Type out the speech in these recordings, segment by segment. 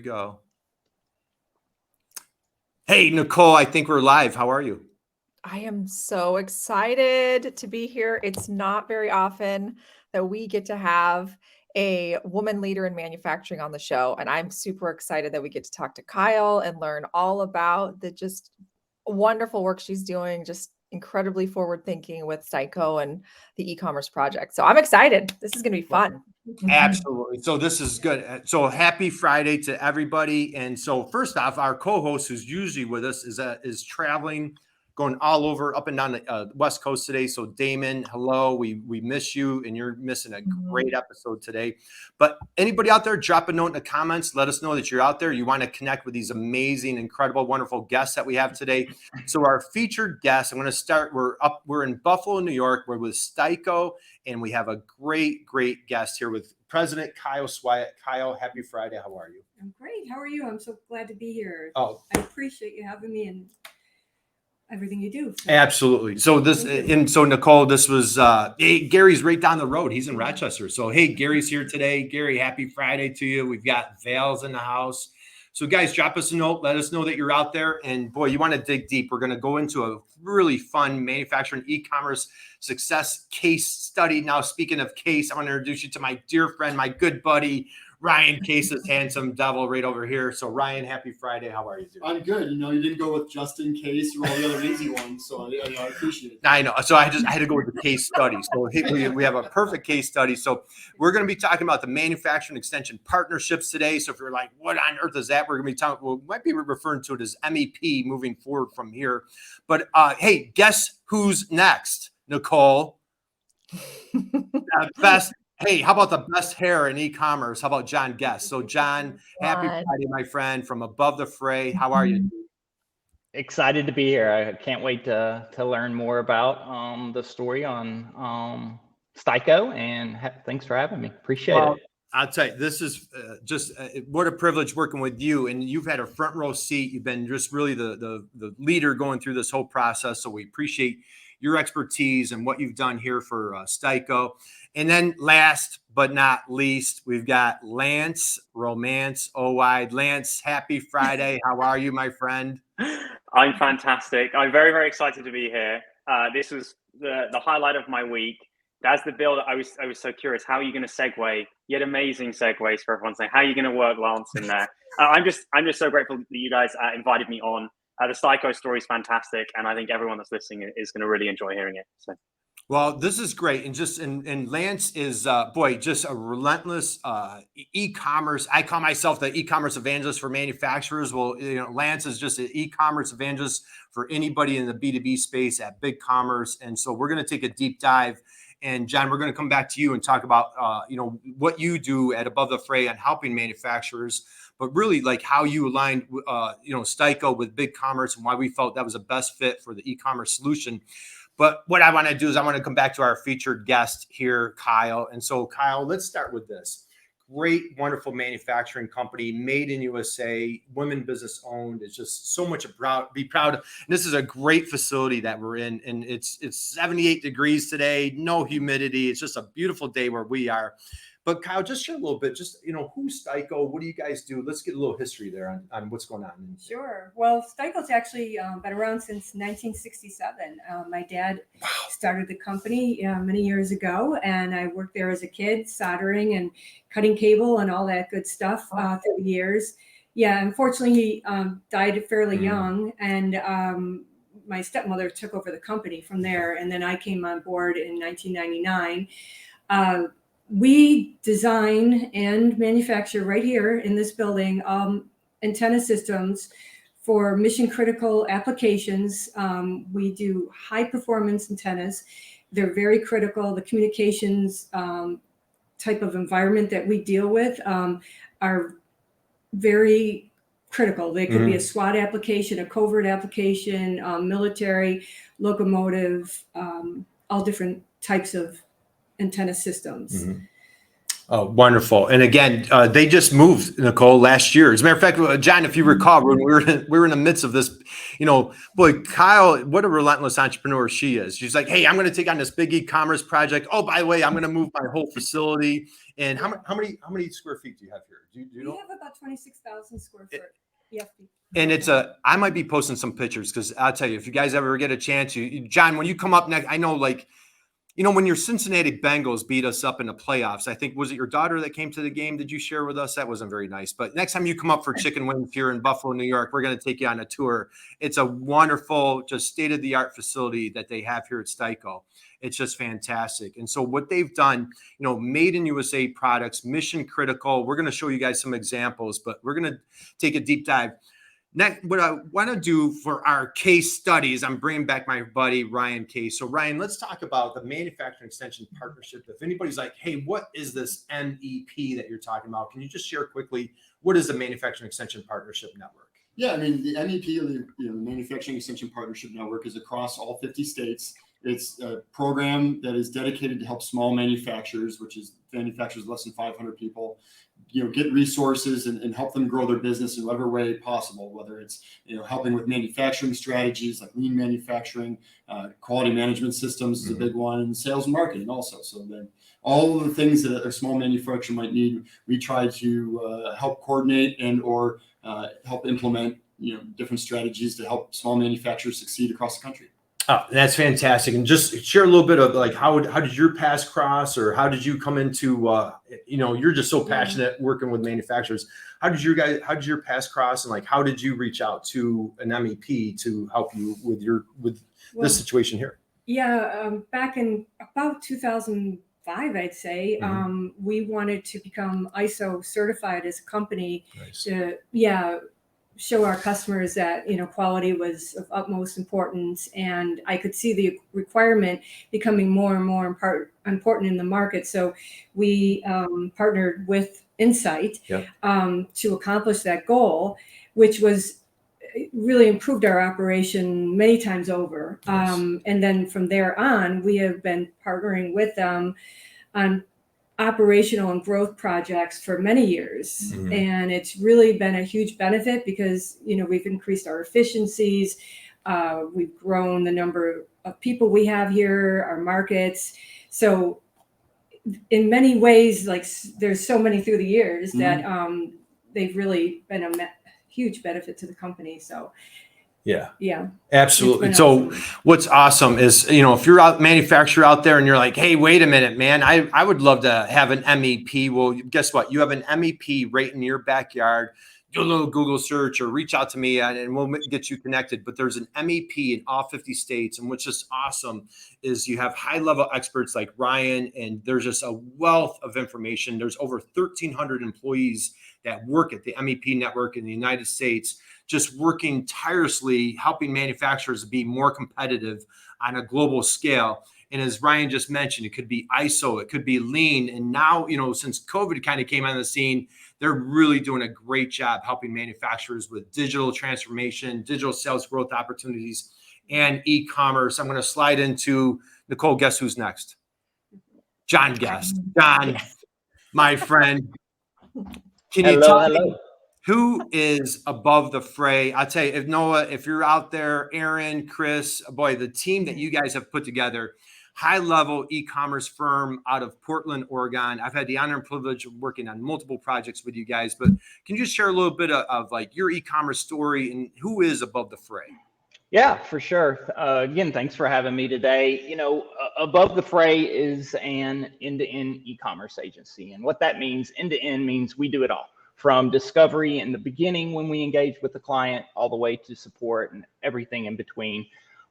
Go. Hey, Nicole, I think we're live. How are you? I am so excited to be here. It's not very often that we get to have a woman leader in manufacturing on the show. And I'm super excited that we get to talk to Kyle and learn all about the just wonderful work she's doing, just incredibly forward thinking with STI-CO and the e-commerce project. So I'm excited. This is going to be fun. Absolutely. So this is good. So happy Friday to everybody. And so first off, our co-host who's usually with us is traveling, going all over up and down the West Coast today. So Damon, hello. We miss you, and you're missing a great episode today. But anybody out there, drop a note in the comments. Let us know that you're out there. You want to connect with these amazing, incredible, wonderful guests that we have today. So our featured guest, I'm going to start. We're in Buffalo, New York. We're with STI-CO, and we have a great guest here with President Kylie Swiat. Kyle, happy Friday. How are you? I'm great. How are you? I'm so glad to be here. Oh, I appreciate you having me and everything you do. So. Absolutely. So Nicole, this was hey, Gary's right down the road. He's in Rochester. So hey, Gary's here today. Gary, happy Friday to you. We've got Val's in the house. So guys, drop us a note. Let us know that you're out there. And boy, you want to dig deep. We're going to go into a really fun manufacturing e-commerce success case study. Now, speaking of case, I want to introduce you to my dear friend, my good buddy, Ryan Case's handsome devil right over here. So Ryan, happy Friday. How are you doing? I'm good. You didn't go with just in case or all the other easy ones. So I appreciate it. I know. So I had to go with the case study. So we have a perfect case study. So we're going to be talking about the manufacturing extension partnerships today. So if you're like, what on earth is that? We're going to be talking, we might be referring to it as MEP moving forward from here. But hey, guess who's next? Nicole. Best. Hey, how about the best hair in e-commerce? How about John Guest? So John, happy Friday, my friend, from above the fray. How are you? Excited to be here. I can't wait to learn more about the story on STI-CO, and thanks for having me. Appreciate it. I'll tell you, this is just what a privilege working with you, and you've had a front row seat. You've been just really the leader going through this whole process. So we appreciate your expertise and what you've done here for STI-CO. And then last but not least, we've got Lance Romance O-Wide. Lance, happy Friday. How are you, my friend? I'm fantastic. I'm very, very excited to be here. This was the highlight of my week. That's the build. I was so curious. How are you going to segue? You had amazing segues for everyone saying, how are you going to work Lance in there? I'm just so grateful that you guys invited me on. The STI-CO story is fantastic, and I think everyone that's listening is going to really enjoy hearing it. So. Well, this is great. And Lance is, just a relentless e-commerce. I call myself the e-commerce evangelist for manufacturers. Well, Lance is just an e-commerce evangelist for anybody in the B2B space at Big Commerce. And so we're going to take a deep dive. And John, we're going to come back to you and talk about, what you do at Above the Fray on helping manufacturers, but really like how you aligned, STI-CO with Big Commerce and why we felt that was the best fit for the e-commerce solution. But what I want to do is I want to come back to our featured guest here, Kyle. And so, Kyle, let's start with this. Great, wonderful manufacturing company, made in USA, women business owned. It's just so much be proud of. And this is a great facility that we're in. And it's 78 degrees today, no humidity. It's just a beautiful day where we are. But Kyle, just share a little bit, who's STI-CO? What do you guys do? Let's get a little history there on what's going on. Sure. Well, STI-CO's actually been around since 1967. My dad started the company many years ago, and I worked there as a kid, soldering and cutting cable and all that good stuff through the years. Yeah, unfortunately, he died fairly young, and my stepmother took over the company from there, and then I came on board in 1999. We design and manufacture right here in this building antenna systems for mission critical applications. We do high performance antennas. They're very critical. The communications type of environment that we deal with are very critical. They could be a SWAT application, a covert application, military, locomotive, all different types of antenna systems. Oh, wonderful. And again, they just moved, Nicole, last year. As a matter of fact, John, if you recall, when we were in the midst of this, boy, Kyle, what a relentless entrepreneur she is. She's like, hey, I'm going to take on this big e-commerce project. Oh, by the way, I'm going to move my whole facility. And how many square feet do you have here? Do you know? We have about 26,000 square foot. Yeah. And I might be posting some pictures because I'll tell you, if you guys ever get a chance, John, when you come up next, I know when your Cincinnati Bengals beat us up in the playoffs, I think, was it your daughter that came to the game? Did you share with us? That wasn't very nice. But next time you come up for chicken wings here in Buffalo, New York, we're going to take you on a tour. It's a wonderful, just state-of-the-art facility that they have here at STI-CO. It's just fantastic. And so what they've done, made in USA products, mission critical. We're going to show you guys some examples, but we're going to take a deep dive. Next, what I want to do for our case studies, I'm bringing back my buddy, Ryan Case. So Ryan, let's talk about the manufacturing extension partnership. If anybody's like, hey, what is this MEP that you're talking about? Can you just share quickly, what is the manufacturing extension partnership network? Yeah, I mean, the MEP, or the Manufacturing Extension Partnership Network, is across all 50 states. It's a program that is dedicated to help small manufacturers, which is manufacturers less than 500 people, get resources and help them grow their business in whatever way possible, whether it's, helping with manufacturing strategies like lean manufacturing, quality management systems is a big one, and sales and marketing also. So then all of the things that a small manufacturer might need, we try to help coordinate and or help implement, different strategies to help small manufacturers succeed across the country. Oh, that's fantastic. And just share a little bit of how did your paths cross, or how did you come into, you're just so passionate working with manufacturers. How did your paths cross, and how did you reach out to an MEP to help you with this situation here? Yeah. Back in about 2005, I'd say, we wanted to become ISO certified as a company. Nice. To, show our customers that quality was of utmost importance, and I could see the requirement becoming more and more important in the market. So we partnered with Insyte to accomplish that goal, which was really improved our operation many times over. Nice. And then from there on, we have been partnering with them on operational and growth projects for many years. And it's really been a huge benefit because, we've increased our efficiencies. We've grown the number of people we have here, our markets. So in many ways, there's so many through the years that they've really been a huge benefit to the company. So yeah, absolutely. So what's awesome is, if you're a manufacturer out there and you're like, hey, wait a minute, man, I would love to have an MEP. Well, guess what? You have an MEP right in your backyard. Do a little Google search or reach out to me and we'll get you connected. But there's an MEP in all 50 states. And what's just awesome is you have high level experts like Ryan, and there's just a wealth of information. There's over 1,300 employees that work at the MEP network in the United States, just working tirelessly, helping manufacturers be more competitive on a global scale. And as Ryan just mentioned, it could be ISO, it could be lean. And now, since COVID kind of came on the scene, they're really doing a great job helping manufacturers with digital transformation, digital sales growth opportunities, and e-commerce. I'm going to slide into Nicole. Guess who's next? John Guest. John, my friend. Can you tell me who is above the fray? I'll tell you, if Noah, if you're out there, Aaron, Chris, boy, the team that you guys have put together, high-level e-commerce firm out of Portland, Oregon. I've had the honor and privilege of working on multiple projects with you guys, but can you just share a little bit of your e-commerce story and who is above the fray? Yeah, for sure. Again, thanks for having me today. Above the Fray is an end-to-end e-commerce agency. And what that means, end-to-end means we do it all. From discovery in the beginning when we engage with the client, all the way to support and everything in between.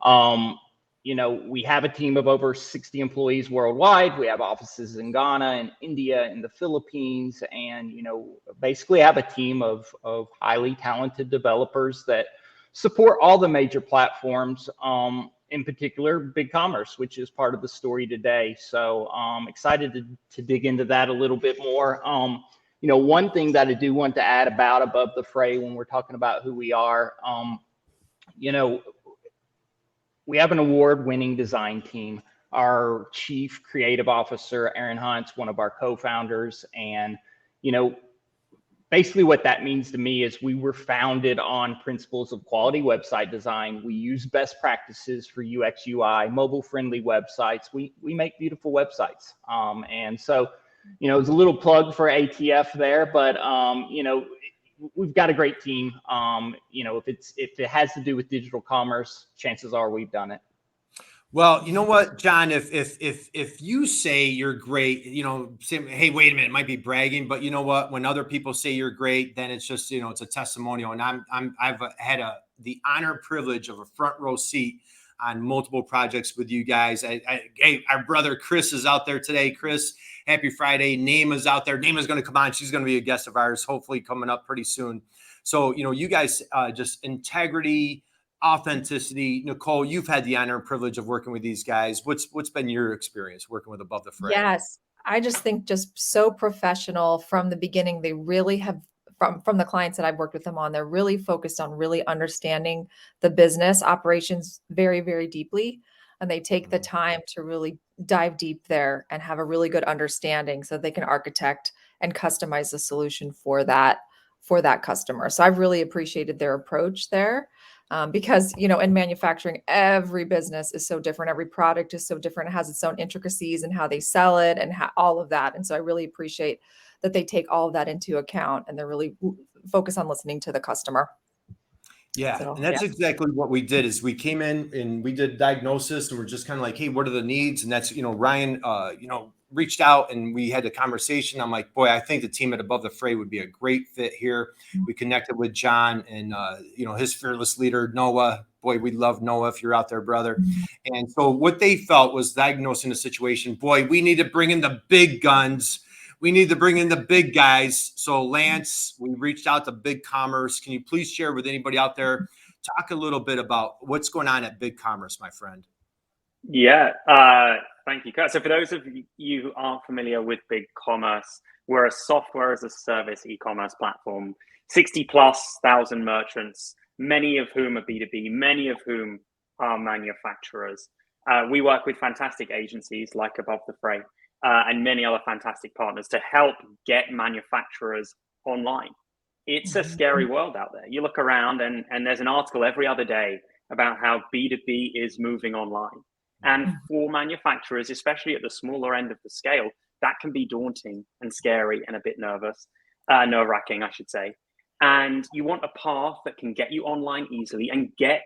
We have a team of over 60 employees worldwide. We have offices in Ghana and India and the Philippines, and basically have a team of highly talented developers that support all the major platforms, in particular BigCommerce, which is part of the story today. So I'm excited to dig into that a little bit more. One thing that I do want to add about Above the Fray when we're talking about who we are, we have an award-winning design team. our chief creative officer, Aaron Hunt's one of our co-founders. And, basically what that means to me is we were founded on principles of quality website design. We use best practices for UX, UI, mobile friendly websites. We make beautiful websites. And so, it's a little plug for ATF there, but, we've got a great team. If it has to do with digital commerce, chances are we've done it. Well, you know what, John, if you say you're great, say, hey, wait a minute, it might be bragging, but you know what, when other people say you're great, then it's just, it's a testimonial. And I've had the honor and privilege of a front row seat on multiple projects with you guys. Hey, our brother Chris is out there today. Chris, happy Friday. Nama's out there. Nama's going to come on. She's going to be a guest of ours, hopefully coming up pretty soon. So, you guys, just integrity, authenticity. Nicole, you've had the honor and privilege of working with these guys. What's been your experience working with Above the Fray? Yes, I just think just so professional from the beginning. They really have, from the clients that I've worked with them on, they're really focused on really understanding the business operations very, very deeply. And they take the time to really dive deep there and have a really good understanding so they can architect and customize the solution for that customer. So I've really appreciated their approach there. Because, in manufacturing, every business is so different. Every product is so different. It has its own intricacies and how they sell it and all of that. And so I really appreciate that they take all of that into account and they're really focused on listening to the customer. Yeah. So, And that's exactly what we did is we came in and we did diagnosis and we're just kind of like, hey, what are the needs? And that's, Ryan, reached out and we had a conversation. I'm like, boy, I think the team at Above the Fray would be a great fit here. We connected with John and, his fearless leader, Noah. Boy, we love Noah if you're out there, brother. And so what they felt was diagnosing the situation. Boy, we need to bring in the big guns. We need to bring in the big guys. So Lance, we reached out to Big Commerce. Can you please share with anybody out there, talk a little bit about what's going on at Big Commerce, my friend? Yeah, thank you, Curt. So for those of you who aren't familiar with Big Commerce, we're a software as a service e-commerce platform, 60,000+ merchants, many of whom are B2B, many of whom are manufacturers. We work with fantastic agencies like Above the Fray and many other fantastic partners to help get manufacturers online. It's a scary world out there. You look around and there's an article every other day about how B2B is moving online. And for manufacturers, especially at the smaller end of the scale, that can be daunting and scary and a bit nerve-wracking, I should say. And you want a path that can get you online easily and get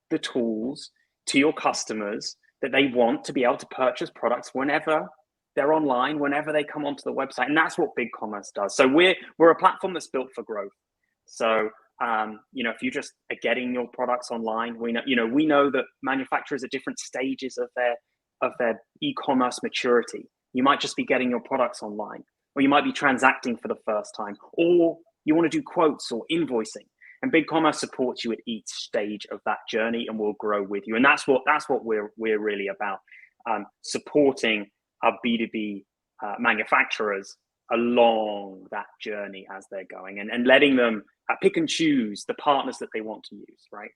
the tools to your customers that they want to be able to purchase products whenever they're online, whenever they come onto the website. And that's what Big Commerce does. So we're a platform that's built for growth. So if you just are getting your products online, we know that manufacturers at different stages of their e-commerce maturity. You might just be getting your products online, or you might be transacting for the first time, or you want to do quotes or invoicing. And Big Commerce supports you at each stage of that journey, and will grow with you. And that's what we're really about, supporting our B2B manufacturers along that journey as they're going, and letting them pick and choose the partners that they want to use, right?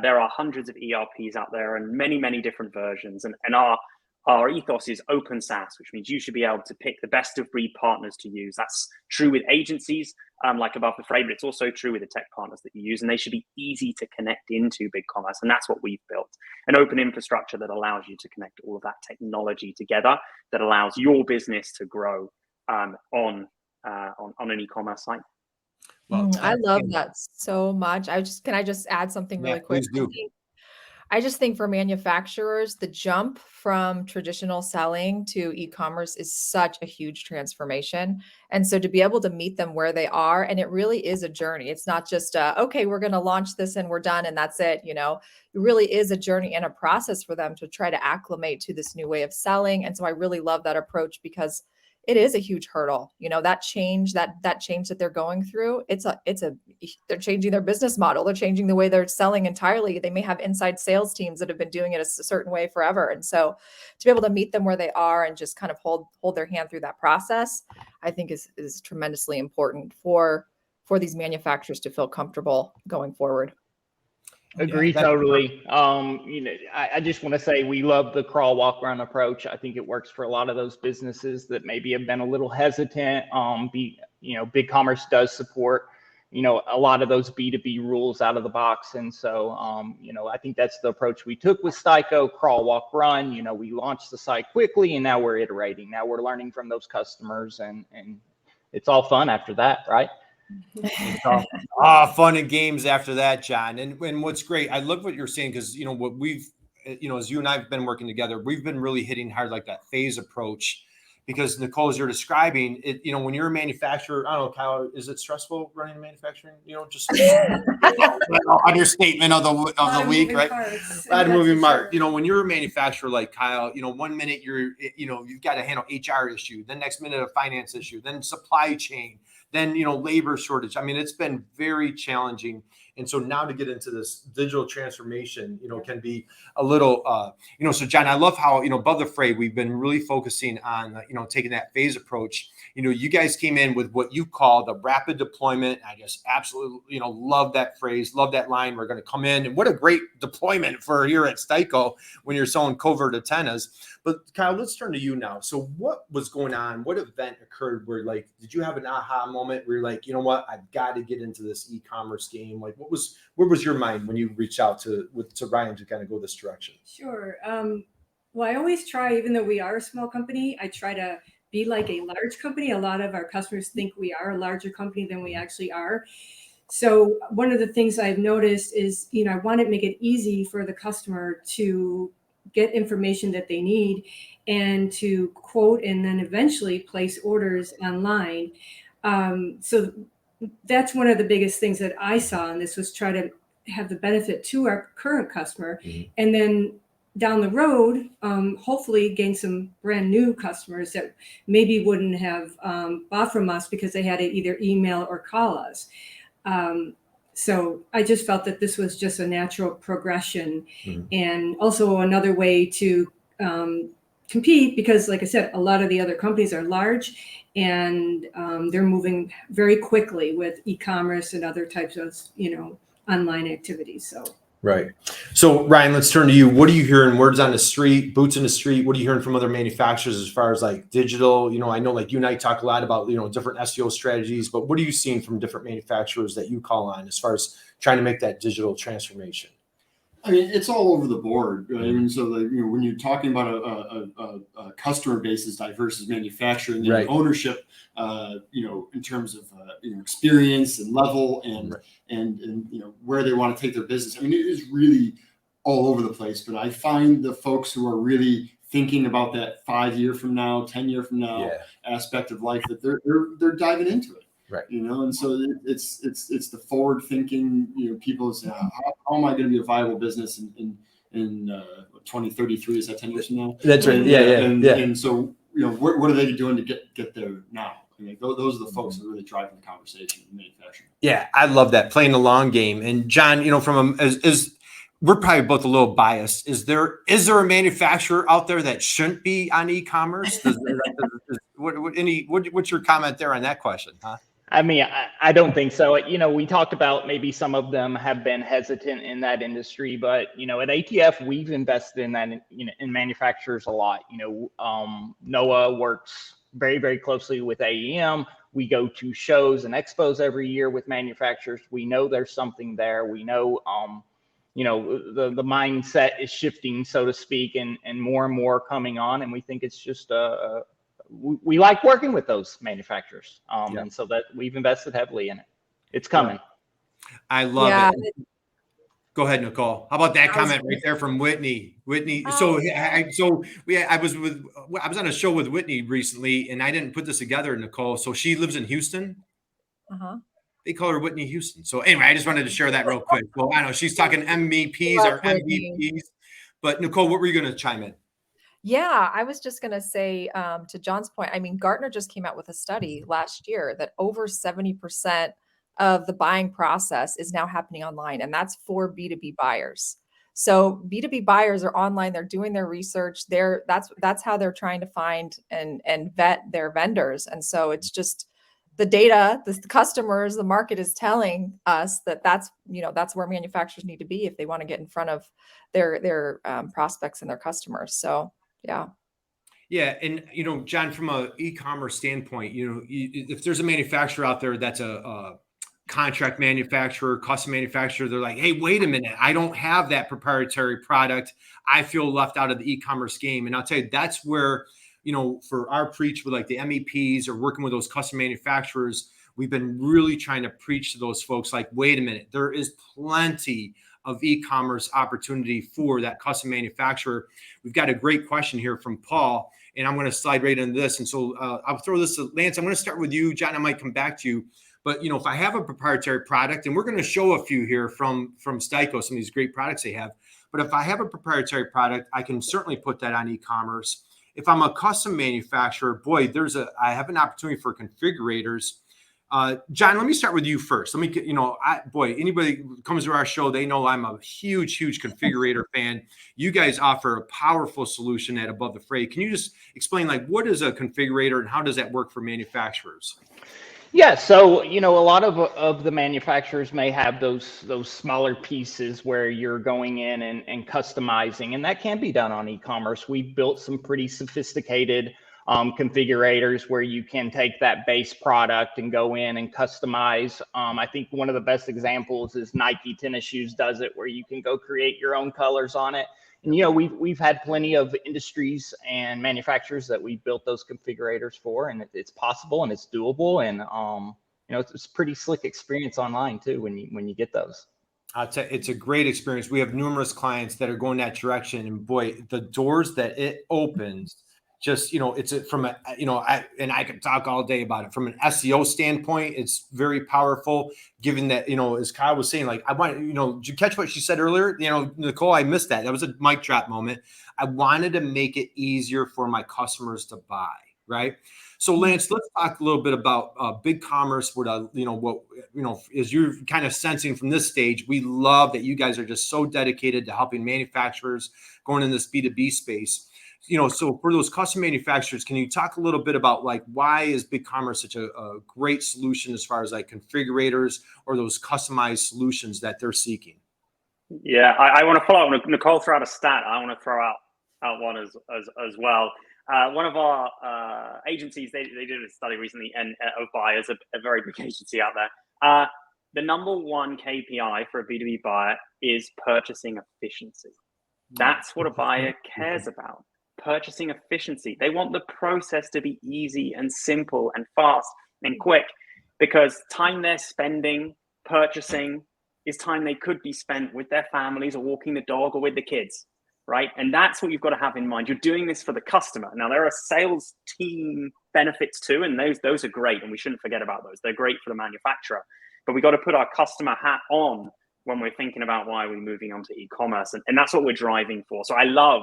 There are hundreds of ERPs out there and many, many different versions. And our ethos is open SaaS, which means you should be able to pick the best of breed partners to use. That's true with agencies like Above the Fray, but it's also true with the tech partners that you use. And they should be easy to connect into Big Commerce. And that's what we've built, an open infrastructure that allows you to connect all of that technology together, that allows your business to grow on an e-commerce site. Well, I love that so much. Can I just add something really quick? please do. I just think for manufacturers, the jump from traditional selling to e-commerce is such a huge transformation. And so to be able to meet them where they are, and it really is a journey. It's not just, okay, we're going to launch this and we're done and that's it. It really is a journey and a process for them to try to acclimate to this new way of selling. And so I really love that approach, because it is a huge hurdle. That change that they're going through, they're changing their business model. They're changing the way they're selling entirely. They may have inside sales teams that have been doing it a certain way forever. And so to be able to meet them where they are and just kind of hold their hand through that process, I think is tremendously important for these manufacturers to feel comfortable going forward. Agree that's- totally. I just want to say we love the crawl, walk, run approach. I think it works for a lot of those businesses that maybe have been a little hesitant. BigCommerce does support, a lot of those B2B rules out of the box. And so, I think that's the approach we took with STI-CO, crawl, walk, run. We launched the site quickly and now we're iterating. Now we're learning from those customers and it's all fun after that, right? Fun and games after that, John. And what's great, I love what you're saying, because what we've, as you and I've been working together, we've been really hitting hard like that phase approach. Because Nicole, as you're describing it, when you're a manufacturer, I don't know, Kyle, is it stressful running manufacturing? Just understatement of the week, right? A lot of moving parts. When you're a manufacturer like Kyle, 1 minute you've got to handle HR issue, then next minute a finance issue, then supply chain, then labor shortage. I mean, it's been very challenging. And so now to get into this digital transformation, can be a little, so John, I love how, above the fray, we've been really focusing on, taking that phase approach. You guys came in with what you call the rapid deployment. I just absolutely, love that phrase, love that line. We're going to come in, and what a great deployment for here at STI-CO when you're selling covert antennas. But Kyle, let's turn to you now. So what was going on? What event occurred where, did you have an aha moment where you're like, you know what, I've got to get into this e-commerce game? Where was your mind when you reached out to Ryan to kind of go this direction? Sure. Well, I always try, even though we are a small company, I try to be like a large company. A lot of our customers think we are a larger company than we actually are. So one of the things I've noticed is, I want to make it easy for the customer to get information that they need and to quote and then eventually place orders online. So that's one of the biggest things that I saw in this, was try to have the benefit to our current customer, and then down the road, hopefully gain some brand new customers that maybe wouldn't have bought from us because they had to either email or call us. So I just felt that this was just a natural progression, and also another way to compete, because like I said, a lot of the other companies are large and they're moving very quickly with e-commerce and other types of, online activities. So. Right. So Ryan, let's turn to you. What are you hearing? Words on the street, boots in the street. What are you hearing from other manufacturers as far as digital? I know you and I talk a lot about, different SEO strategies, but what are you seeing from different manufacturers that you call on as far as trying to make that digital transformation? I mean, it's all over the board. Right? I mean, so when you're talking about a customer base as diverse as manufacturing, and right. ownership, in terms of experience and level and right. and where they want to take their business. I mean, it is really all over the place. But I find the folks who are really thinking about that 5 year from now, 10 year from now aspect of life, that they're diving into it. Right. And so it's the forward thinking, people say, how am I going to be a viable business in 2033? Is that 10 years from now? That's right. And so, what are they doing to get there now? I mean, those are the folks that are really driving the conversation in manufacturing. Yeah, I love that, playing the long game. And John, we're probably both a little biased. Is there a manufacturer out there that shouldn't be on e-commerce? What's your comment there on that question? Huh? I mean, I don't think so. We talked about maybe some of them have been hesitant in that industry, but at ATF we've invested in that in manufacturers a lot. NOAA works very, very closely with AEM. We go to shows and expos every year with manufacturers. We know there's something there. We know the mindset is shifting, so to speak, and more coming on, and we think it's just we like working with those manufacturers, and so that we've invested heavily in it. It's coming. I love it. Go ahead, Nicole. How about that comment right there from Whitney? So I was on a show with Whitney recently, and I didn't put this together, Nicole. So she lives in Houston. They call her Whitney Houston. So anyway, I just wanted to share that real quick. Well, I know she's talking MVPs or MVPs, but Nicole, what were you going to chime in? Yeah, I was just going to say, to John's point, I mean, Gartner just came out with a study last year that over 70% of the buying process is now happening online, and that's for B2B buyers. So B2B buyers are online, they're doing their research, that's how they're trying to find and vet their vendors. And so it's just the data, the customers, the market is telling us that that's where manufacturers need to be if they want to get in front of their prospects and their customers. So yeah. Yeah, and John, from a e-commerce standpoint, if there's a manufacturer out there that's a contract manufacturer, custom manufacturer, they're like, hey, wait a minute, I don't have that proprietary product. I feel left out of the e-commerce game. And I'll tell you, that's where, for our preach with like the MEPs or working with those custom manufacturers, we've been really trying to preach to those folks like, wait a minute, there is plenty of e-commerce opportunity for that custom manufacturer. We've got a great question here from Paul, and I'm going to slide right into this. And so I'll throw this to Lance. I'm going to start with you, John. I might come back to you. But if I have a proprietary product, and we're going to show a few here from STI-CO, some of these great products they have. But if I have a proprietary product, I can certainly put that on e-commerce. If I'm a custom manufacturer, boy, I have an opportunity for configurators. John, let me start with you first. Let me get, anybody who comes to our show, they know I'm a huge configurator fan. You guys offer a powerful solution at Above the Fray. Can you just explain, like, what is a configurator and how does that work for manufacturers? Yeah, so a lot of the manufacturers may have those smaller pieces where you're going in and customizing, and that can be done on e-commerce. We've built some pretty sophisticated configurators where you can take that base product and go in and customize. I think one of the best examples is Nike tennis shoes does it, where you can go create your own colors on it. And we've had plenty of industries and manufacturers that we built those configurators for, and it's possible and it's doable, and it's a pretty slick experience online too when you get those. It's a great experience. We have numerous clients that are going that direction, and boy, the doors that it opens. Just, it's from and I could talk all day about it. From an SEO standpoint, it's very powerful, given that, as Kyle was saying, like, I want, did you catch what she said earlier? Nicole, I missed that. That was a mic drop moment. I wanted to make it easier for my customers to buy, right? So Lance, let's talk a little bit about BigCommerce. As you're kind of sensing from this stage, we love that you guys are just so dedicated to helping manufacturers going in this B2B space. So for those custom manufacturers, can you talk a little bit about, like, why is BigCommerce such a great solution as far as like configurators or those customized solutions that they're seeking? Yeah, I want to follow up. Nicole threw out a stat. I want to throw out one as well. One of our agencies, they did a study recently, and of buyers, a very big agency out there. The number one KPI for a B2B buyer is purchasing efficiency. That's what a buyer cares about. Purchasing efficiency. They want the process to be easy and simple and fast and quick, because time they're spending purchasing is time they could be spent with their families or walking the dog or with the kids, right? And that's what you've got to have in mind. You're doing this for the customer. Now, there are sales team benefits too, and those are great, and we shouldn't forget about those. They're great for the manufacturer, but we got to put our customer hat on when we're thinking about why we're moving on to e-commerce, and that's what we're driving for. So I love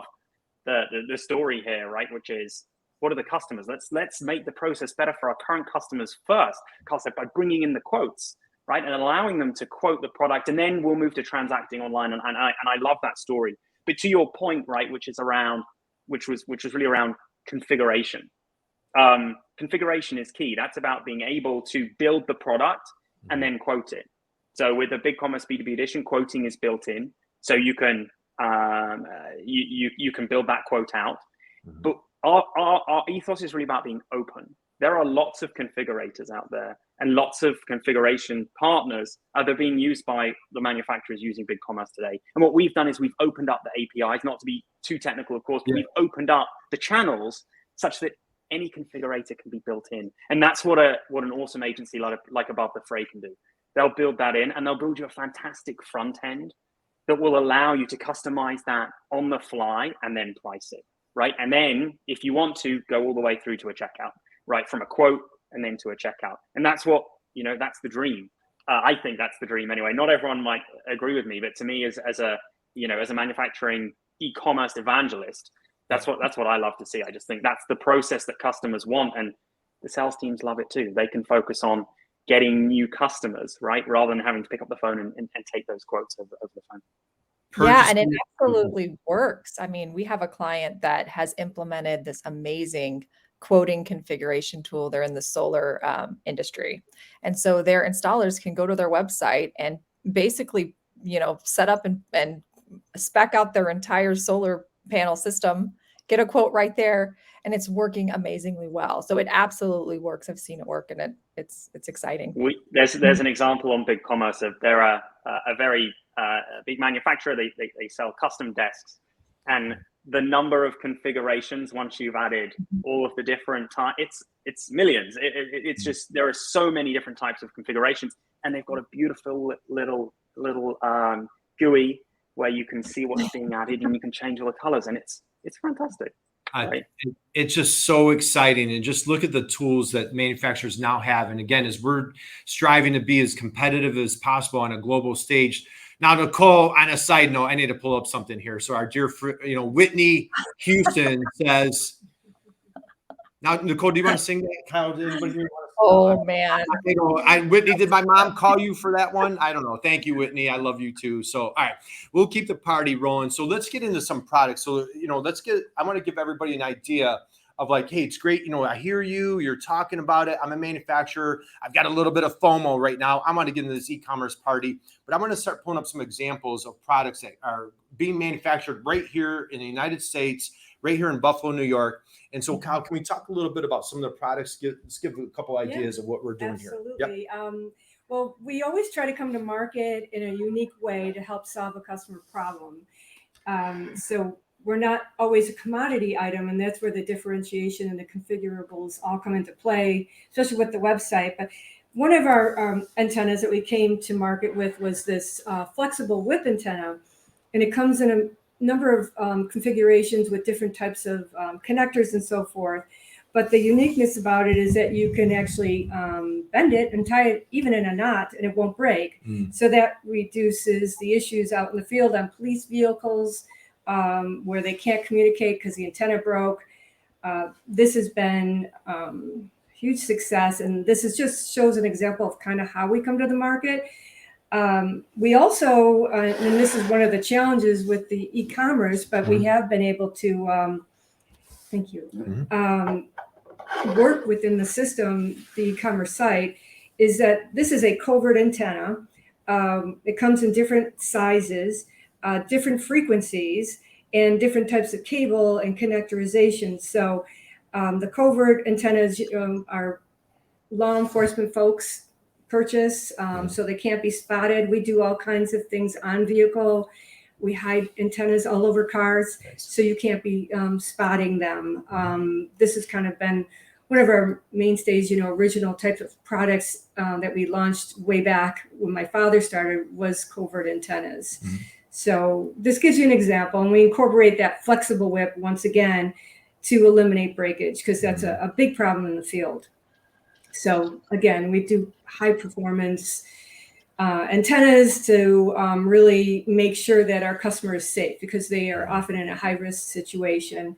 the story here, right? Which is, what are the customers? Let's make the process better for our current customers first, by bringing in the quotes, right, and allowing them to quote the product, and then we'll move to transacting online. And I love that story. But to your point, right, which was really around configuration. Configuration is key. That's about being able to build the product and then quote it. So with the BigCommerce B2B edition, quoting is built in, so you can you can build that quote out. But our ethos is really about being open. There are lots of configurators out there and lots of configuration partners that are being used by the manufacturers using BigCommerce today. And what we've done is we've opened up the APIs, not to be too technical, of course, but we've opened up the channels such that any configurator can be built in. And that's what an awesome agency like Above the Fray can do. They'll build that in, and they'll build you a fantastic front end that will allow you to customize that on the fly and then price it, right? And then if you want to, go all the way through to a checkout, right? From a quote and then to a checkout. And that's what, that's the dream. I think that's the dream anyway. Not everyone might agree with me, but to me as a manufacturing e-commerce evangelist, that's what I love to see. I just think that's the process that customers want, and the sales teams love it too. They can focus on getting new customers, right? Rather than having to pick up the phone and take those quotes over the phone. Yeah, and it absolutely works. I mean, we have a client that has implemented this amazing quoting configuration tool. They're in the solar industry. And so their installers can go to their website and basically, set up and spec out their entire solar panel system, get a quote right there, and it's working amazingly well. So it absolutely works. I've seen it work, and it's exciting. There's an example on BigCommerce of they're a very big manufacturer. They sell custom desks, and the number of configurations once you've added all of the different types, it's millions. It's just, there are so many different types of configurations, and they've got a beautiful little GUI where you can see what's being added and you can change all the colors, and it's fantastic. Right? It's just so exciting. And just look at the tools that manufacturers now have. And again, as we're striving to be as competitive as possible on a global stage. Now, Nicole, on a side note, I need to pull up something here. So our dear, Whitney Houston says, now, Nicole, do you want to sing that? Kyle, did anybody here want to sing? Oh, man. Whitney, did my mom call you for that one? I don't know. Thank you, Whitney. I love you too. So, all right, we'll keep the party rolling. So let's get into some products. So, I want to give everybody an idea of like, hey, it's great. I hear you're talking about it. I'm a manufacturer. I've got a little bit of FOMO right now. I want to get into this e-commerce party, but I'm going to start pulling up some examples of products that are being manufactured right here in the United States, right here in Buffalo, New York. And so, Kyle, can we talk a little bit about some of the products? Let's give a couple ideas of what we're doing here. Absolutely. Yep. Well, we always try to come to market in a unique way to help solve a customer problem. So we're not always a commodity item, and that's where the differentiation and the configurables all come into play, especially with the website. But one of our antennas that we came to market with was this flexible whip antenna, and it comes in a number of configurations with different types of connectors and so forth. But the uniqueness about it is that you can actually bend it and tie it even in a knot, and it won't break. So that reduces the issues out in the field on police vehicles where they can't communicate because the antenna broke. This has been huge success, and this is just shows an example of kind of how we come to the market. We also, and this is one of the challenges with the e-commerce, but we have been able to, thank you, work within the system, the e-commerce site, is that this is a covert antenna. It comes in different sizes, different frequencies, and different types of cable and connectorization. So the covert antennas are law enforcement folks purchase, so they can't be spotted. We do all kinds of things on vehicle. We hide antennas all over cars, so you can't be spotting them. This has kind of been one of our mainstays, original types of products that we launched way back when my father started was covert antennas. So this gives you an example, and we incorporate that flexible whip once again to eliminate breakage, because that's a big problem in the field. So again, we do high performance antennas to really make sure that our customer is safe, because they are often in a high risk situation.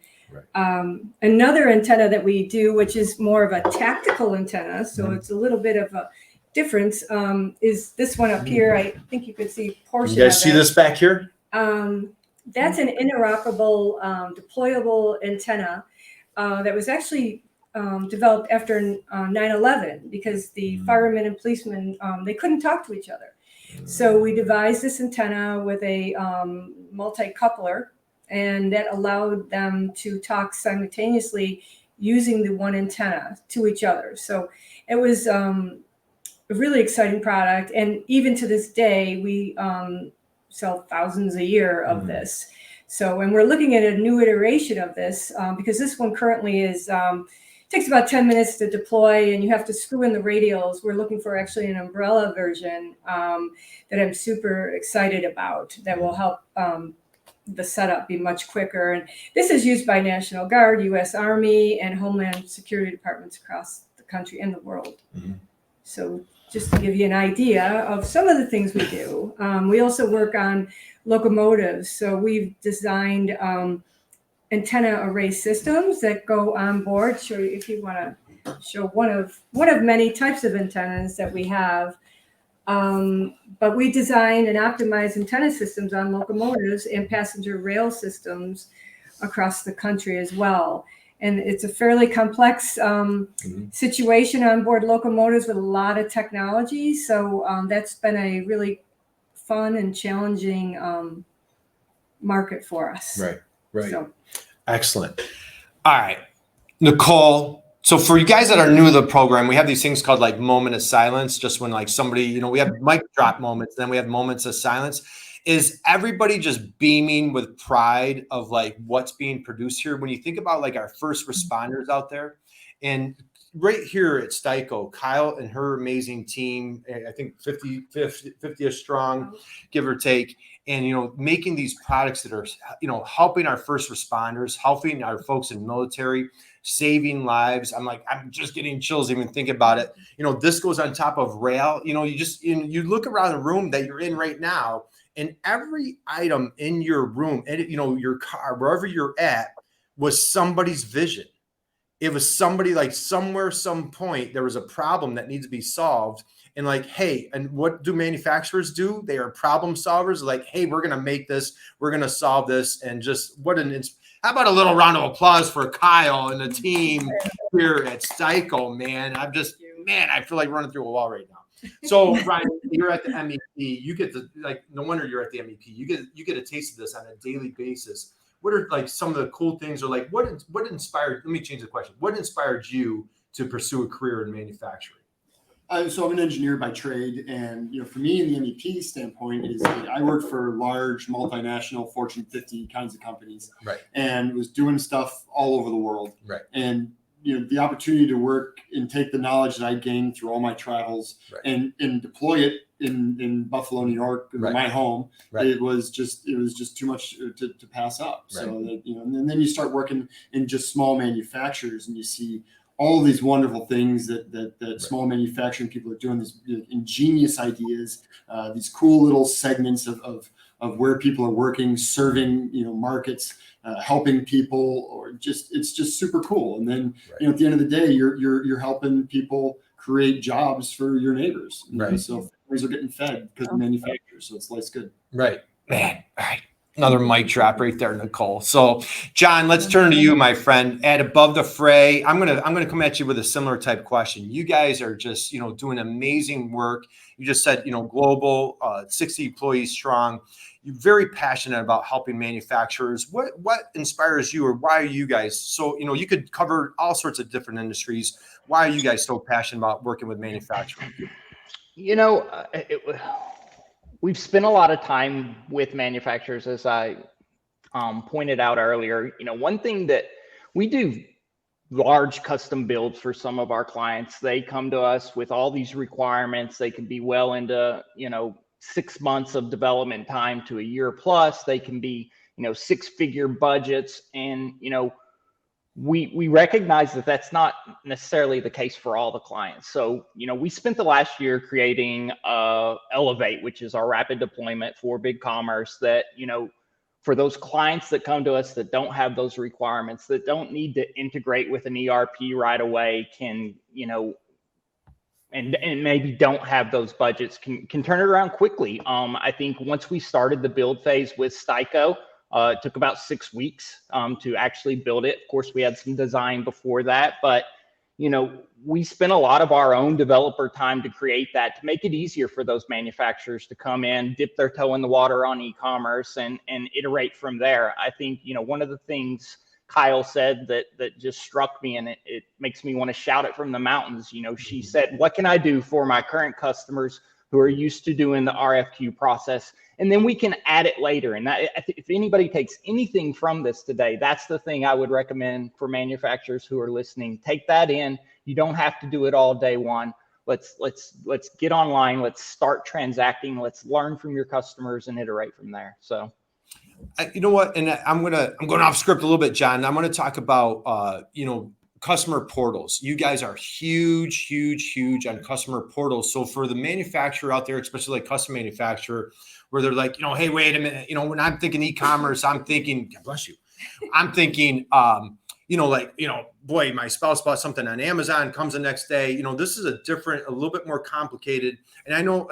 Another antenna that we do, which is more of a tactical antenna, so it's a little bit of a difference, is this one up here. I think you could see a portion. You guys see this back here? That's an interoperable, deployable antenna that was actually developed after 9/11, because the firemen and policemen, they couldn't talk to each other. So we devised this antenna with a multi-coupler, and that allowed them to talk simultaneously using the one antenna to each other. So it was a really exciting product. And even to this day, we sell thousands a year of this. So, and we're looking at a new iteration of this because this one currently is takes about 10 minutes to deploy, and you have to screw in the radials. We're looking for actually an umbrella version that I'm super excited about, that will help the setup be much quicker. And this is used by National Guard, U.S. Army, and Homeland Security departments across the country and the world. So just to give you an idea of some of the things we do. We also work on locomotives. So we've designed antenna array systems that go on board. Show you, if you want to show one of many types of antennas that we have. But we design and optimize antenna systems on locomotives and passenger rail systems across the country as well. and it's a fairly complex situation on board locomotives with a lot of technology. So that's been a really fun and challenging market for us. Right. So. Excellent. All right, Nicole. So for you guys that are new to the program, we have these things called like moment of silence. Just when like somebody, we have mic drop moments, then we have moments of silence. Is everybody just beaming with pride of like what's being produced here? When you think about like our first responders out there, and right here at STI-CO, Kyle and her amazing team, I think 50 strong, give or take, and making these products that are helping our first responders, helping our folks in military, saving lives. I'm just getting chills even thinking about it. This goes on top of rail. You look around the room that you're in right now, and every item in your room, and your car, wherever you're at, was somebody's vision. It was somebody like somewhere, some point, there was a problem that needs to be solved. And like, hey, and what do manufacturers do? They are problem solvers. Like, hey, we're going to make this, we're going to solve this. And just how about a little round of applause for Kyle and the team here at STI-CO, man. I feel like running through a wall right now. So Ryan, you're at the MEP. You get no wonder you're at the MEP. You get a taste of this on a daily basis. What are like some of the cool things, or like what inspired? Let me change the question. What inspired you to pursue a career in manufacturing? So I'm an engineer by trade, and for me, in the MEP standpoint, is I worked for large multinational Fortune 50 kinds of companies, right? And was doing stuff all over the world, right? And the opportunity to work and take the knowledge that I gained through all my travels, right, and deploy it in Buffalo, New York, right, my home. Right. It was just too much to pass up. Right. So that, and then you start working in just small manufacturers, and you see all of these wonderful things that right, small manufacturing people are doing, these ingenious ideas, these cool little segments of where people are working, serving markets, helping people, or it's just super cool. And then right, at the end of the day, you're helping people create jobs for your neighbors. Right. So families are getting fed because of manufacturers. So life's good. Right, man. All right. Another mic drop right there, Nicole. So, John, let's turn to you, my friend. At Above the Fray, I'm gonna come at you with a similar type question. You guys are just doing amazing work. You just said global, 60 employees strong. You're very passionate about helping manufacturers. What inspires you, or why are you guys so you could cover all sorts of different industries? Why are you guys so passionate about working with manufacturing? We've spent a lot of time with manufacturers, as I pointed out earlier. One thing that we do, large custom builds for some of our clients. They come to us with all these requirements. They can be well into 6 months of development time to a year plus. They can be 6-figure budgets, and we recognize that that's not necessarily the case for all the clients. So, we spent the last year creating Elevate, which is our rapid deployment for BigCommerce that, for those clients that come to us that don't have those requirements, that don't need to integrate with an ERP right away, can, and maybe don't have those budgets, can turn it around quickly. I think once we started the build phase with STI-CO, it took about 6 weeks to actually build it. Of course, we had some design before that, but we spent a lot of our own developer time to create that, to make it easier for those manufacturers to come in, dip their toe in the water on e-commerce, and iterate from there. I think one of the things Kyle said that just struck me, and it makes me want to shout it from the mountains. She said, "What can I do for my current customers who are used to doing the RFQ process? And then we can add it later." And that, if anybody takes anything from this today, that's the thing I would recommend for manufacturers who are listening. Take that in. You don't have to do it all day one. Let's get online. Let's start transacting. Let's learn from your customers and iterate from there. So, you know what? And I'm going off script a little bit, John. I'm going to talk about customer portals. You guys are huge on customer portals. So for the manufacturer out there, especially like custom manufacturer, where they're like, hey, wait a minute, when I'm thinking e-commerce, I'm thinking, God bless you, I'm thinking, boy, my spouse bought something on Amazon, comes the next day. This is a little bit more complicated. And I know,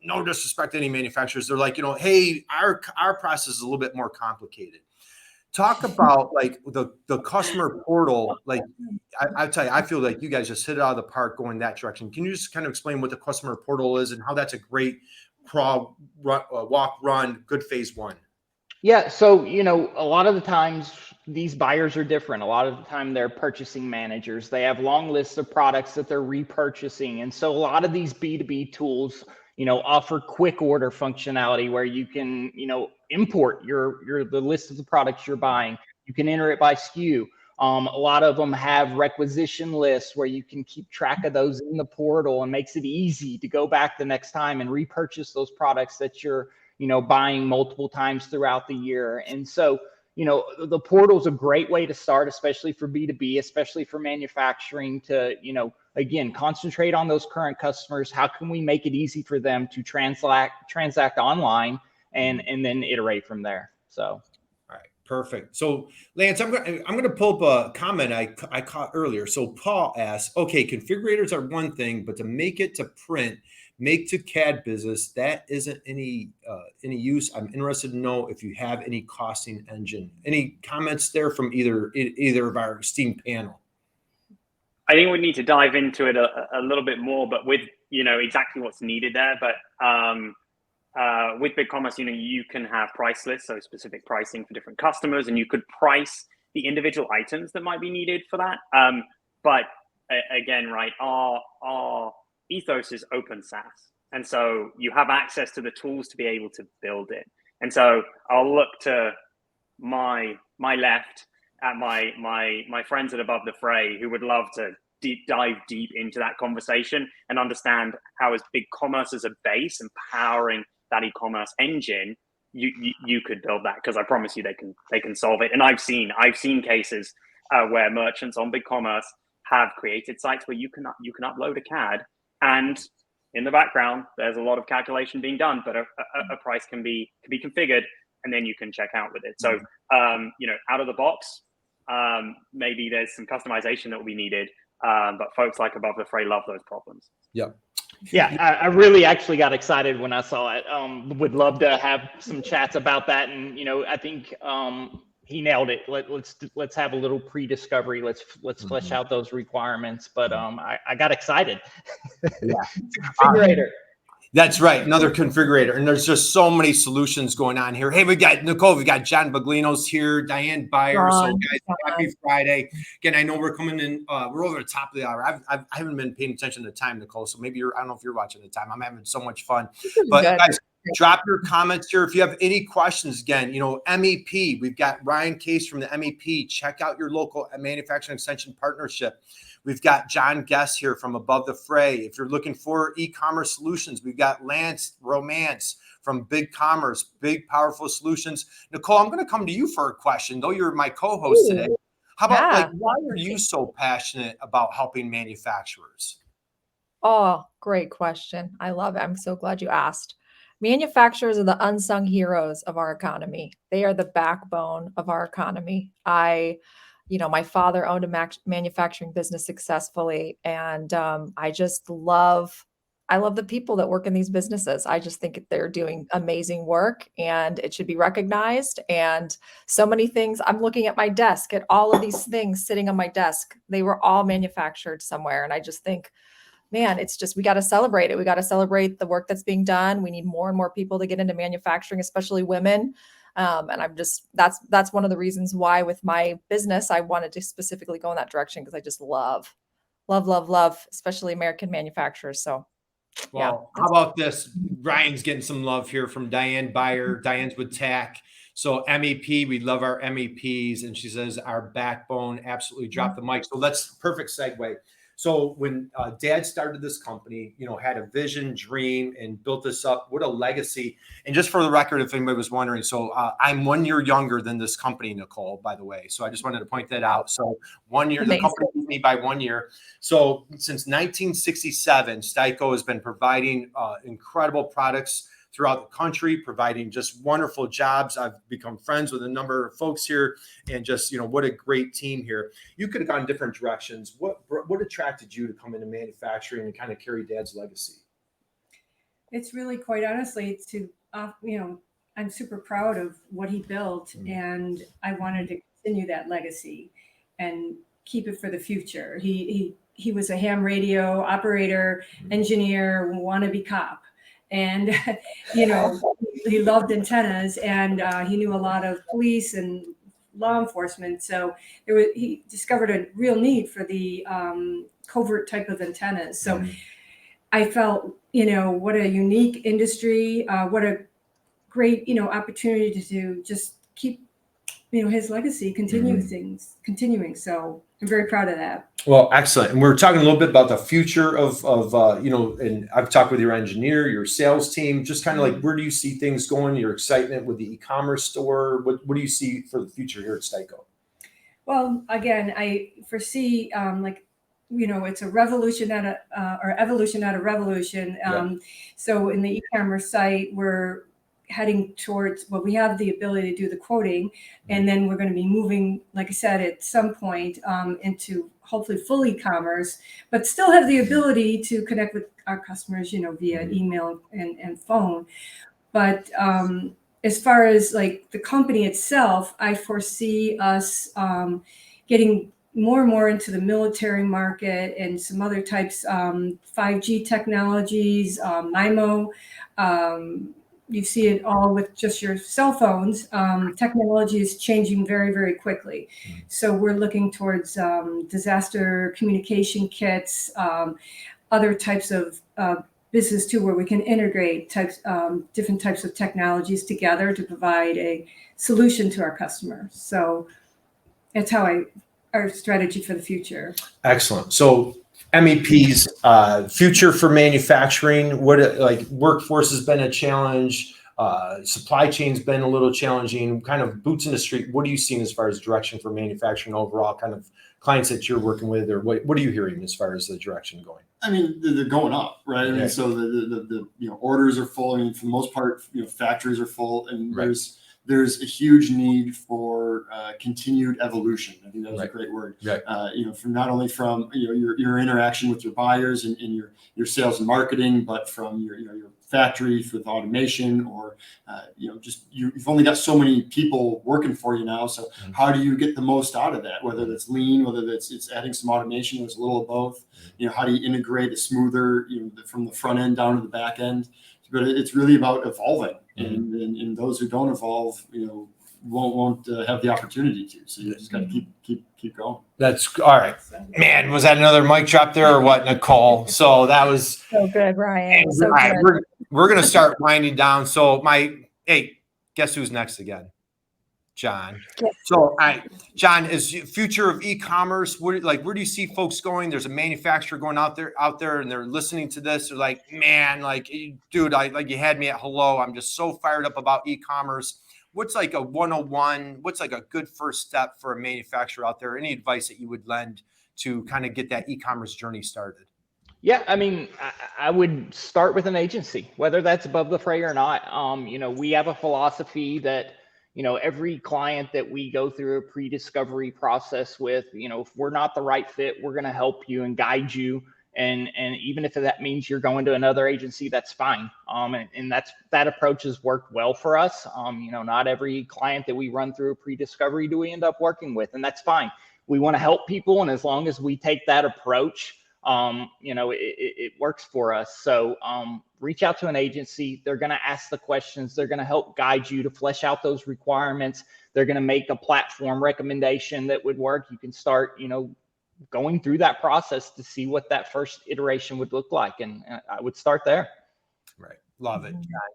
no disrespect to any manufacturers, they're like, hey, our process is a little bit more complicated. Talk about like the customer portal. Like I tell you, I feel like you guys just hit it out of the park going that direction. Can you just kind of explain what the customer portal is and how that's a great crawl, run, walk, run, good phase one? Yeah, so a lot of the times these buyers are different. A lot of the time they're purchasing managers. They have long lists of products that they're repurchasing. And so a lot of these B2B tools, offer quick order functionality where you can, import the list of the products you're buying. You can enter it by SKU. A lot of them have requisition lists where you can keep track of those in the portal, and makes it easy to go back the next time and repurchase those products that you're buying multiple times throughout the year. And so, the portal is a great way to start, especially for B2B, especially for manufacturing, to, again, concentrate on those current customers. How can we make it easy for them to transact online and then iterate from there? So. All right, perfect. So Lance, I'm going to pull up a comment I caught earlier. So Paul asks, okay, configurators are one thing, but to make it to print, make to CAD business, that isn't any use. I'm interested to know if you have any costing engine. Any comments there from either of our esteemed panel? I think we need to dive into it a little bit more, but with exactly what's needed there. But with BigCommerce, you can have price lists, so specific pricing for different customers, and you could price the individual items that might be needed for that. But again, right, our ethos is open SaaS, and so you have access to the tools to be able to build it. And so I'll look to my left at my friends at Above the Fray, who would love to dive deep into that conversation and understand how, as BigCommerce as a base and powering that e-commerce engine, you could build that, because I promise you they can solve it. And I've seen cases where merchants on BigCommerce have created sites where you can upload a CAD, and in the background there's a lot of calculation being done, but a price can be configured, and then you can check out with it. So out of the box, maybe there's some customization that will be needed, but folks like Above the Fray love those problems. Yep. Yeah, I really actually got excited when I saw it. Would love to have some chats about that, and I think he nailed it. Let's have a little pre-discovery. Let's flesh out those requirements. But I got excited. Yeah. Configurator. That's right. Another configurator. And there's just so many solutions going on here. Hey, we got Nicole, we got John Baglino's here, Diane Byers. So guys, happy Friday. Again, I know we're coming in, we're over the top of the hour. I haven't been paying attention to the time, Nicole. So maybe I don't know if you're watching the time. I'm having so much fun. But guys, drop your comments here. If you have any questions, again, MEP, we've got Ryan Case from the MEP. Check out your local manufacturing extension partnership. We've got John Guest here from Above the Fray. If you're looking for e-commerce solutions, we've got Lance Romance from BigCommerce, Big Powerful Solutions. Nicole, I'm going to come to you for a question, though you're my co-host today. How about why are you so passionate about helping manufacturers? Oh, great question. I love it. I'm so glad you asked. Manufacturers are the unsung heroes of our economy. They are the backbone of our economy. My father owned a manufacturing business successfully, and I love the people that work in these businesses. I just think they're doing amazing work, and it should be recognized. And so many things, I'm looking at my desk at all of these things sitting on my desk. They were all manufactured somewhere. And I just think, man, we got to celebrate it. We got to celebrate the work that's being done. We need more and more people to get into manufacturing, especially women. And that's one of the reasons why with my business, I wanted to specifically go in that direction, because I just love, especially American manufacturers. So, well, how about this? Ryan's getting some love here from Diane Byer. Diane's with TAC. So MEP, we love our MEPs. And she says our backbone, absolutely drop the mic. So that's perfect segue. So when Dad started this company, had a vision, dream, and built this up, what a legacy. And just for the record, if anybody was wondering, so I'm 1 year younger than this company, Nicole, by the way. So I just wanted to point that out. So 1 year, the company beat me by 1 year. So since 1967, STI-CO has been providing incredible products throughout the country, providing just wonderful jobs. I've become friends with a number of folks here, and just, what a great team here. You could have gone different directions. What attracted you to come into manufacturing and kind of carry Dad's legacy? It's really, quite honestly, to, I'm super proud of what he built, and I wanted to continue that legacy and keep it for the future. He was a ham radio operator, engineer, wannabe cop. And, you know, he loved antennas, and he knew a lot of police and law enforcement. So he discovered a real need for the covert type of antennas. So I felt, you know, what a unique industry, what a great, you know, opportunity to just keep, you know, his legacy, continuing. So I'm very proud of that. Well, excellent. And we're talking a little bit about the future of you know, and I've talked with your engineer, your sales team, just kind of like, where do you see things going? Your excitement with the e-commerce store. What do you see for the future here at STI-CO? Well, again, I foresee like, you know, it's a revolution or evolution out of revolution. So in the e-commerce site, we're heading towards, well, we have the ability to do the quoting, and then we're going to be moving, like I said, at some point into hopefully full e-commerce, but still have the ability to connect with our customers, you know, via email and phone. But as far as like the company itself, I foresee us getting more and more into the military market and some other types, 5G technologies, MIMO. You see it all with just your cell phones. Technology is changing very, very quickly. So we're looking towards disaster communication kits, other types of business too, where we can integrate different types of technologies together to provide a solution to our customers. So that's how our strategy for the future. Excellent. So MEP's future for manufacturing, what, like, workforce has been a challenge, supply chain's been a little challenging, kind of boots in the street. What are you seeing as far as direction for manufacturing overall, kind of clients that you're working with, or what are you hearing as far as the direction going? I mean, they're going up, right? I mean, so the you know, orders are full. I mean, for the most part, you know, factories are full, and there's a huge need for continued evolution. I think that was a great word. You know, from not only from, you know, your interaction with your buyers and your sales and marketing, but from your factories with automation, or you know, just you've only got so many people working for you now. So how do you get the most out of that? Whether that's lean, whether it's adding some automation, it's a little of both. You know, how do you integrate a smoother, you know, from the front end down to the back end? But it's really about evolving, and those who don't evolve, you know, won't have the opportunity to. So you just got to keep going. That's all right, man. Was that another mic drop there or what, Nicole? So that was so good, Ryan. So good. We're gonna start winding down. So guess who's next again? John. Yes. So, John, is future of e-commerce? Where do you see folks going? There's a manufacturer going out there, and they're listening to this. They're like, man, like, dude, you had me at hello. I'm just so fired up about e-commerce. What's like a 101? What's like a good first step for a manufacturer out there? Any advice that you would lend to kind of get that e-commerce journey started? Yeah, I mean, I would start with an agency, whether that's above the fray or not. You know, we have a philosophy that, you know, every client that we go through a pre-discovery process with, you know, if we're not the right fit, we're going to help you and guide you. And even if that means you're going to another agency, that's fine. And that approach has worked well for us. You know, not every client that we run through a pre-discovery do we end up working with, and that's fine. We want to help people, and as long as we take that approach, you know, it works for us. So reach out to an agency. They're going to ask the questions. They're going to help guide you to flesh out those requirements. They're going to make a platform recommendation that would work. You can start, you know, going through that process to see what that first iteration would look like. And I would start there. Right. Love it.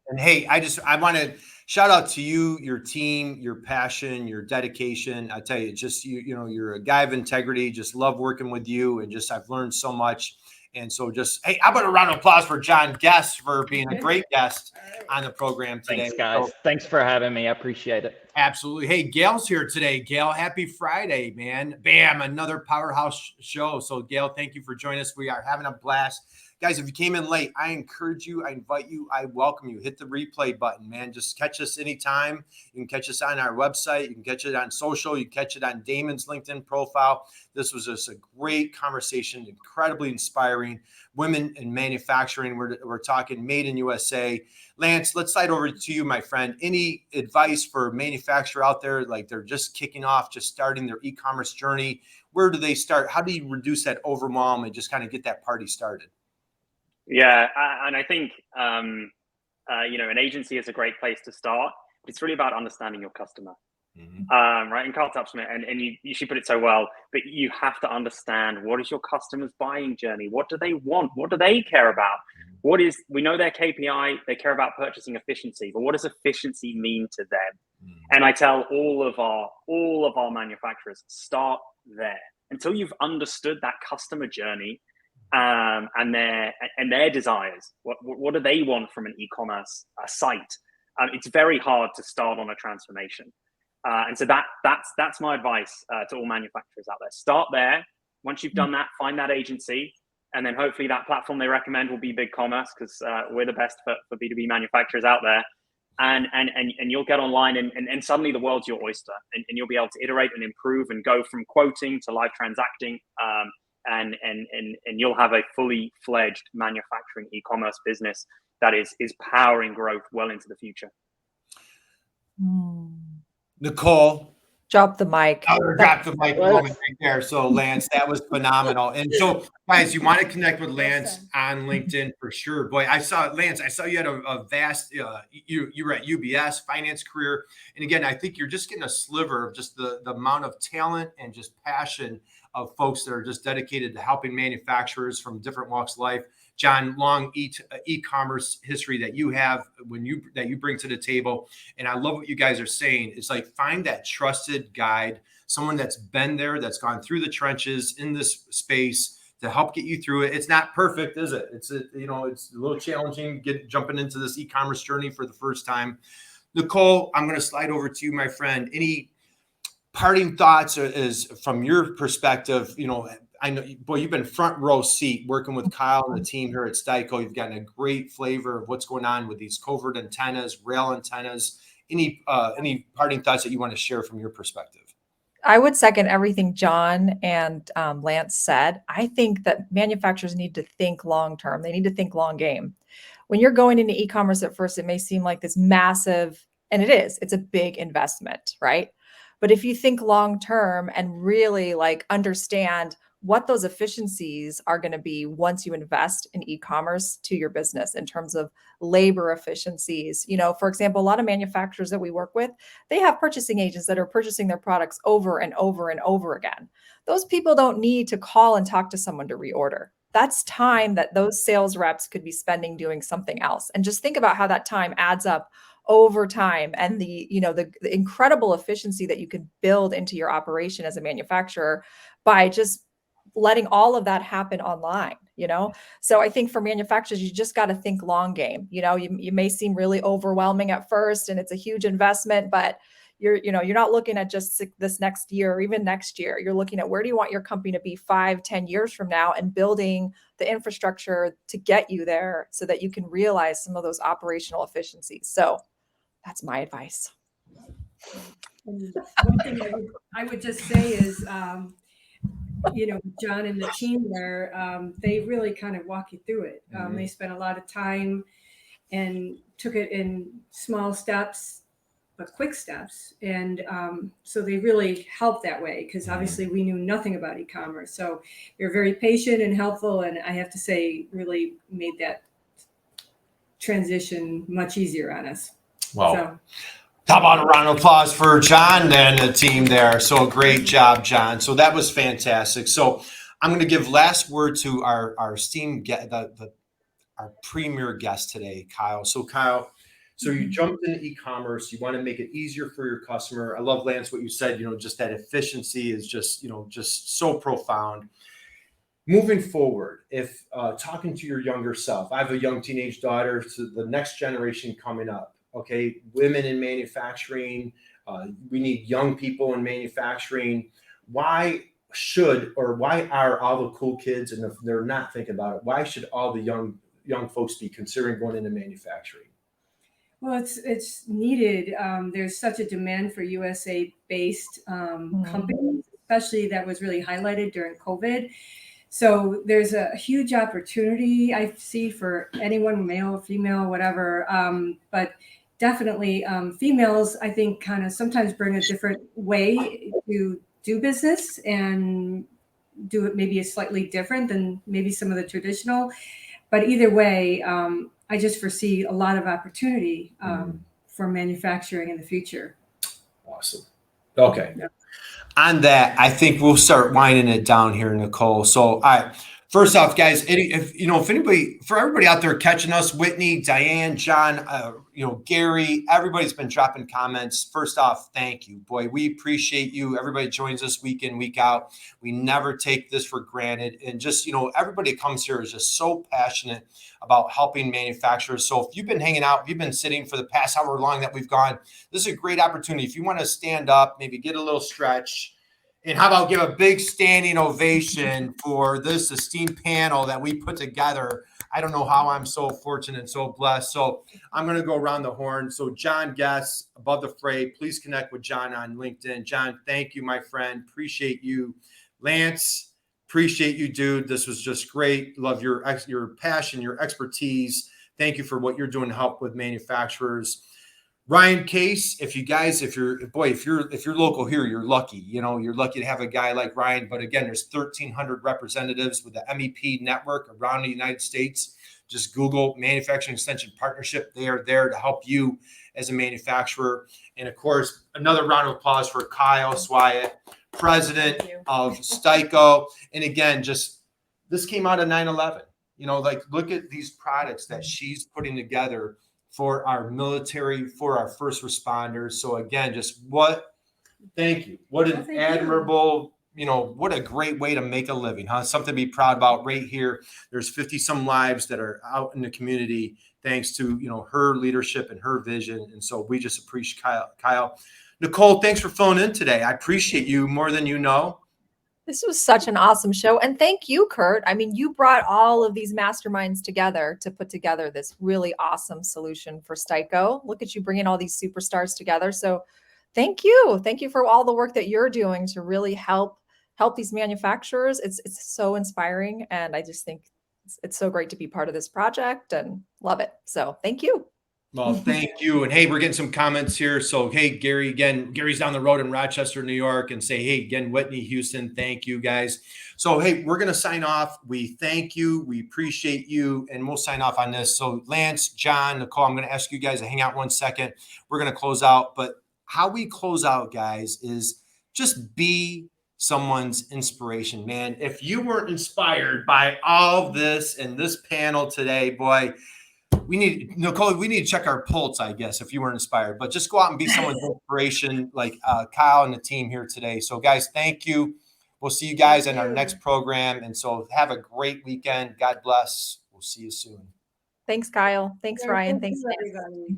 And hey, I want to shout out to you, your team, your passion, your dedication. I tell you, just, you know, you're a guy of integrity. Just love working with you, and just, I've learned so much. And so just, hey, how about a round of applause for John Guest for being a great guest on the program today. Thanks, guys. Thanks for having me. I appreciate it. Absolutely. Hey, Gail's here today. Gail, happy Friday, man. Bam, another powerhouse show. So Gail, thank you for joining us. We are having a blast. Guys, if you came in late, I encourage you, I invite you, I welcome you. Hit the replay button, man. Just catch us anytime. You can catch us on our website. You can catch it on social. You can catch it on Damon's LinkedIn profile. This was just a great conversation, incredibly inspiring. Women in manufacturing, we're talking made in USA. Lance, let's slide over to you, my friend. Any advice for a manufacturer out there, like they're just kicking off, just starting their e-commerce journey? Where do they start? How do you reduce that overwhelm and just kind of get that party started? Yeah, and I think an agency is a great place to start. It's really about understanding your customer, right? And Carl touched on it, and you should put it so well. But you have to understand, what is your customer's buying journey? What do they want? What do they care about? We know their KPI. They care about purchasing efficiency, but what does efficiency mean to them? And I tell all of our manufacturers, start there until you've understood that customer journey. And their desires. What do they want from an e-commerce site? It's very hard to start on a transformation, and so that's my advice to all manufacturers out there. Start there. Once you've done that, find that agency, and then hopefully that platform they recommend will be BigCommerce, because we're the best for B2B manufacturers out there. And you'll get online, and suddenly the world's your oyster, and you'll be able to iterate and improve and go from quoting to live transacting. And you'll have a fully fledged manufacturing e-commerce business that is powering growth well into the future. Nicole, Drop the mic. Drop the mic moment right there. So Lance, that was phenomenal. And so guys, you want to connect with Lance on LinkedIn for sure. Boy, I saw you had a vast, you were at UBS finance career. And again, I think you're just getting a sliver of just the amount of talent and just passion of folks that are just dedicated to helping manufacturers from different walks of life. John, long e-commerce history that you have that you bring to the table. And I love what you guys are saying. It's like, find that trusted guide, someone that's been there, that's gone through the trenches in this space to help get you through it. It's not perfect, is it? It's a little challenging jumping into this e-commerce journey for the first time. Nicole, I'm going to slide over to you, my friend. Any parting thoughts is from your perspective? I know, boy, you've been front row seat working with Kyle and the team here at STI-CO. You've gotten a great flavor of what's going on with these covert antennas, rail antennas. Any parting thoughts that you want to share from your perspective? I would second everything John and Lance said. I think that manufacturers need to think long term. They need to think long game. When you're going into e-commerce at first, it may seem like this massive, and it is, it's a big investment, right? But if you think long term and really understand what those efficiencies are going to be once you invest in e-commerce to your business in terms of labor efficiencies. For example, a lot of manufacturers that we work with, they have purchasing agents that are purchasing their products over and over and over again. Those people don't need to call and talk to someone to reorder. That's time that those sales reps could be spending doing something else. And just think about how that time adds up over time, and the incredible efficiency that you can build into your operation as a manufacturer by just letting all of that happen online. So I think for manufacturers, you just got to think long game. You may seem really overwhelming at first, and it's a huge investment, but you're not looking at just this next year or even next year. You're looking at, where do you want your company to be 5-10 years from now, and building the infrastructure to get you there so that you can realize some of those operational efficiencies. So that's my advice. And one thing I would just say is, John and the team there, they really kind of walk you through it. They spent a lot of time and took it in small steps, but quick steps. And so they really helped that way, because obviously we knew nothing about e-commerce. So you're very patient and helpful. And I have to say, really made that transition much easier on us. Well, how about a round of applause for John and the team there? So great job, John. So that was fantastic. So I'm going to give last word to our esteemed our premier guest today, Kyle. So Kyle, you jumped into e-commerce. You want to make it easier for your customer. I love, Lance, what you said. Just that efficiency is just so profound. Moving forward, if talking to your younger self, I have a young teenage daughter, so the next generation coming up. Okay, women in manufacturing, we need young people in manufacturing. should, or why are all the cool kids, and if they're not thinking about it, why should all the young folks be considering going into manufacturing? Well, it's needed. There's such a demand for USA-based companies, especially that was really highlighted during COVID. So there's a huge opportunity I see for anyone, male, female, whatever. But definitely females, I think, kind of sometimes bring a different way to do business and do it maybe a slightly different than maybe some of the traditional. But either way, I just foresee a lot of opportunity for manufacturing in the future. Awesome. Okay. Yeah. On that, I think we'll start winding it down here, Nicole. So, all right. First off, guys, if anybody, for everybody out there catching us, Whitney, Diane, John, Gary, everybody's been dropping comments. First off, thank you, boy. We appreciate you. Everybody joins us week in, week out. We never take this for granted. And just, everybody that comes here is just so passionate about helping manufacturers. So if you've been hanging out, if you've been sitting for the past however long that we've gone, this is a great opportunity. If you want to stand up, maybe get a little stretch. And how about give a big standing ovation for this esteemed panel that we put together. I don't know how I'm so fortunate and so blessed. So I'm going to go around the horn. So John Guess, Above the Fray, please connect with John on LinkedIn. John, thank you, my friend. Appreciate you. Lance, appreciate you, dude. This was just great. Love your passion, your expertise. Thank you for what you're doing to help with manufacturers. Ryan Case, if you're local here, you're lucky. You're lucky to have a guy like Ryan. But again, there's 1,300 representatives with the MEP network around the United States. Just Google Manufacturing Extension Partnership. They are there to help you as a manufacturer. And of course, another round of applause for Kylie Swiat, president of STI-CO. And again, this came out of 9/11. Look at these products that she's putting together for our military, for our first responders. So again, thank you. What an admirable, what a great way to make a living, huh? Something to be proud about right here. There's 50 some lives that are out in the community thanks to, her leadership and her vision. And so we just appreciate Kyle. Nicole, thanks for filling in today. I appreciate you more than you know. This was such an awesome show. And thank you, Curt. I mean, you brought all of these masterminds together to put together this really awesome solution for STI-CO. Look at you bringing all these superstars together. So thank you. Thank you for all the work that you're doing to really help these manufacturers. It's so inspiring. And I just think it's so great to be part of this project and love it. So thank you. Well, thank you. And hey, we're getting some comments here. So, hey, Gary, again, Gary's down the road in Rochester, New York, and say, hey, again, Whitney, Houston, thank you guys. So, hey, we're going to sign off. We thank you. We appreciate you. And we'll sign off on this. So Lance, John, Nicole, I'm going to ask you guys to hang out 1 second. We're going to close out. But how we close out, guys, is just be someone's inspiration, man. If you weren't inspired by all this and this panel today, boy, Nicole, we need to check our pulse, I guess, if you weren't inspired. But just go out and be someone's inspiration like Kyle and the team here today. So, guys, thank you. We'll see you guys in our next program. And so have a great weekend. God bless. We'll see you soon. Thanks, Kyle. Thanks, Ryan. Thanks, everybody.